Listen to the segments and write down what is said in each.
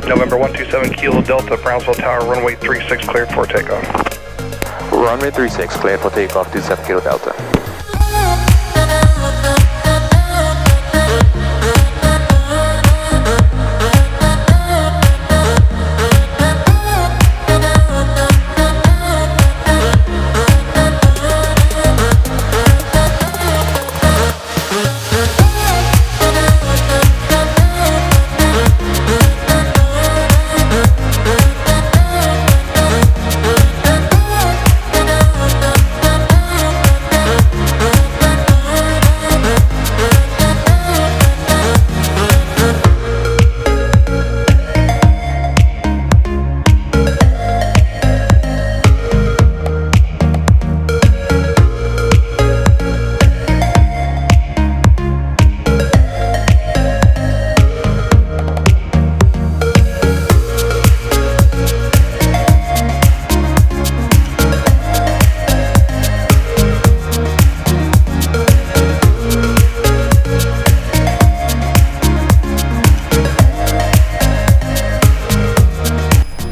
November 127 Kilo Delta, Brownsville Tower, runway 36 cleared for takeoff. Runway 36 cleared for takeoff, 27 Kilo Delta.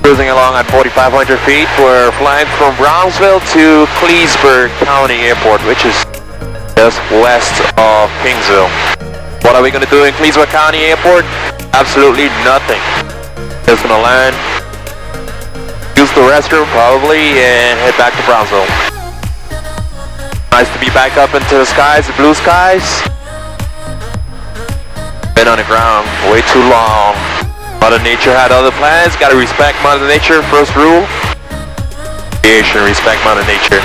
Cruising along at 4,500 feet, we're flying from Brownsville to Cleesburg County Airport, which is just west of Kingsville. What are we going to do in Cleesburg County Airport? Absolutely nothing. Just going to land, use the restroom probably, and head back to Brownsville. Nice to be back up into the skies, the blue skies. Been on the ground way too long. Mother Nature had other plans. Gotta respect Mother Nature. First rule. Creation, respect Mother Nature.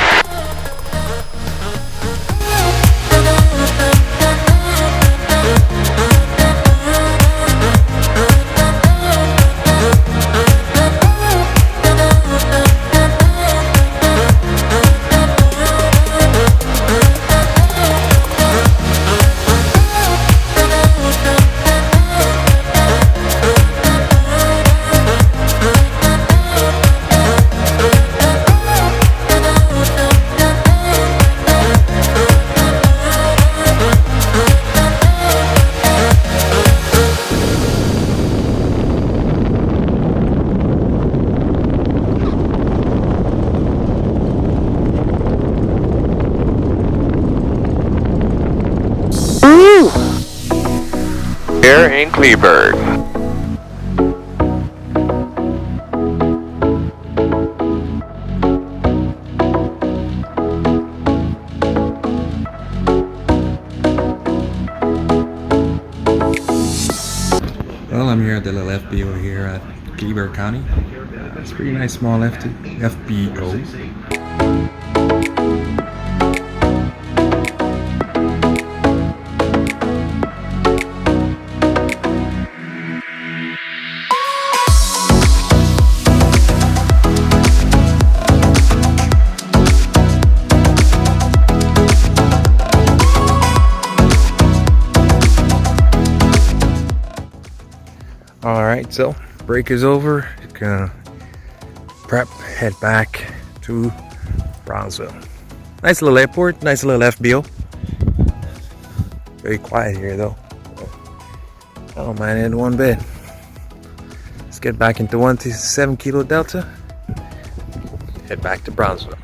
Here in Cleesburg. Well, I'm here at the little FBO here at Cleesburg County. It's a pretty nice small FBO. Alright, so break is over. Gonna prep, head back to Brownsville. Nice little airport, nice little FBO. Very quiet here though. I don't mind it one bit. Let's get back into 127 Kilo Delta. Head back to Brownsville.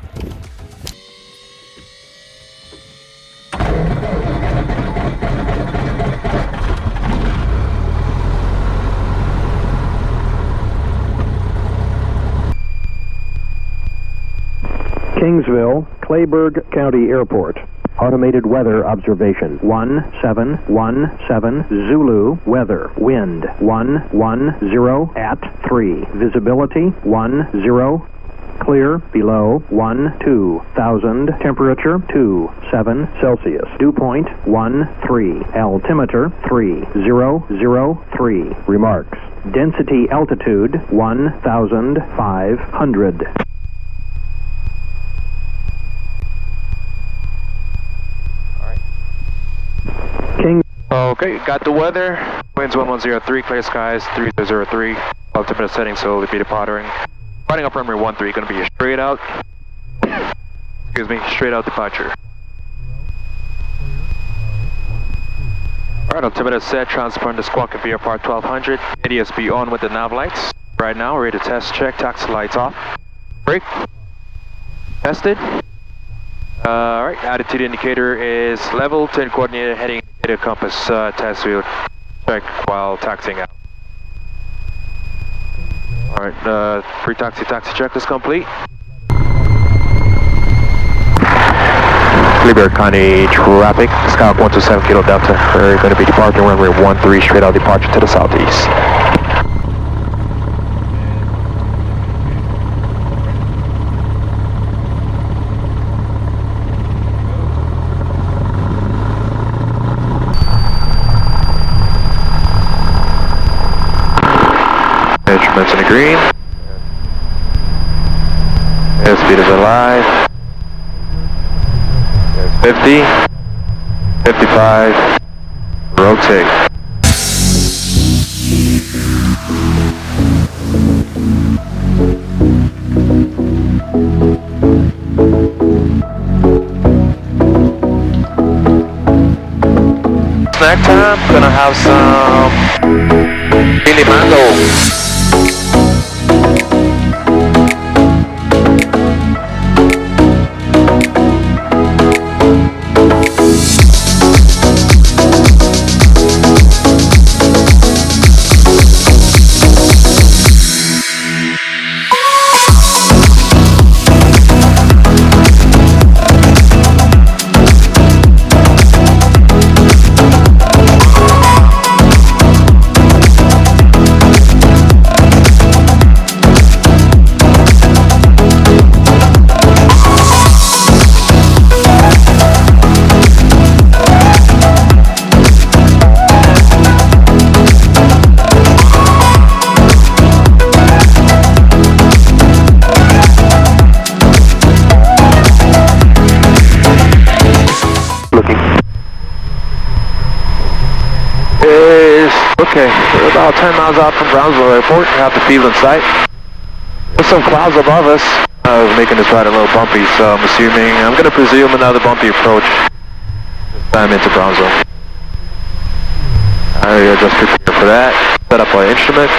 Kingsville, Cleesburg County Airport. Automated weather observation. 1717 Zulu weather. Wind 110 at 3. Visibility 10. clear, below 12,000, temperature 27 Celsius, dew point 13, altimeter 3003, remarks. Density altitude 1,500. King. Okay, got the weather. Winds 1103, clear skies 3003. Altimeter setting, so we'll be departing. Riding up runway 13, going to be a straight out. Excuse me, straight out departure. Alright, altimeter set, transponding the squawk at VFR 1200. ADSB on with the nav lights. Right now, ready to test check, taxi lights off. Brake. Tested. Alright, attitude indicator is level, turn coordinator, heading indicator, compass, test wheel check while taxiing out. Alright, pre-taxi check is complete. Kleberg County traffic, Skyhawk 127 Kilo Delta. We're going to be departing runway 13, straight out departure to the southeast. Instruments in the green. Airspeed is alive. 50, 55, rotate. Snack time, gonna have some mini mango. Okay, we're about 10 miles out from Brownsville Airport. We have the field in sight. There's some clouds above us, making this ride a little bumpy, so I'm going to presume another bumpy approach this time into Brownsville. I just prepare for that. Set up our instruments.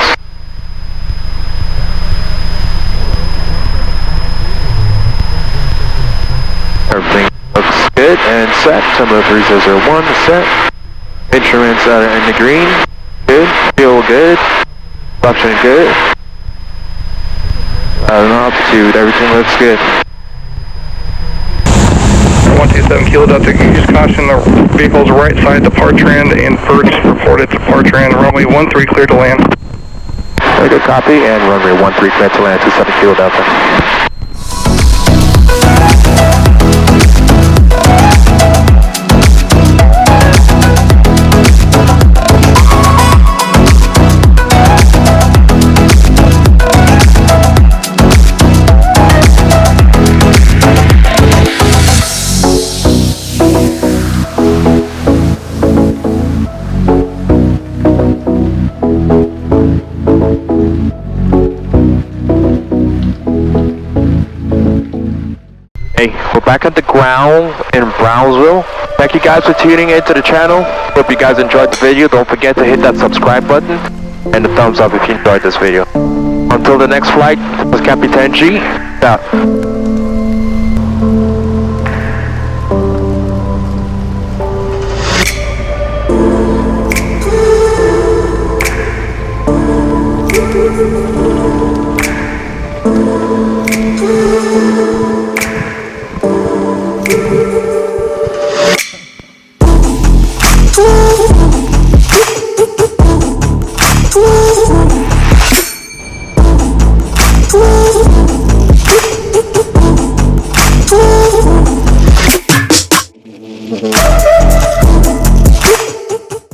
Everything looks good and set. Terminal 3001 is set. Instruments are in the green. Good, fuel good, suction good. Altitude, everything looks good. 127 Kilo Delta, use caution, the vehicle's right side departure end and first reported departure end, runway 13 clear to land. Very good copy, and runway 13 clear to land, 27 Kilo Delta. Hey, we're back at the ground in Brownsville. Thank you guys for tuning into the channel. Hope you guys enjoyed the video. Don't forget to hit that subscribe button and the thumbs up if you enjoyed this video. Until the next flight, this is Captain G. Out. Thank you.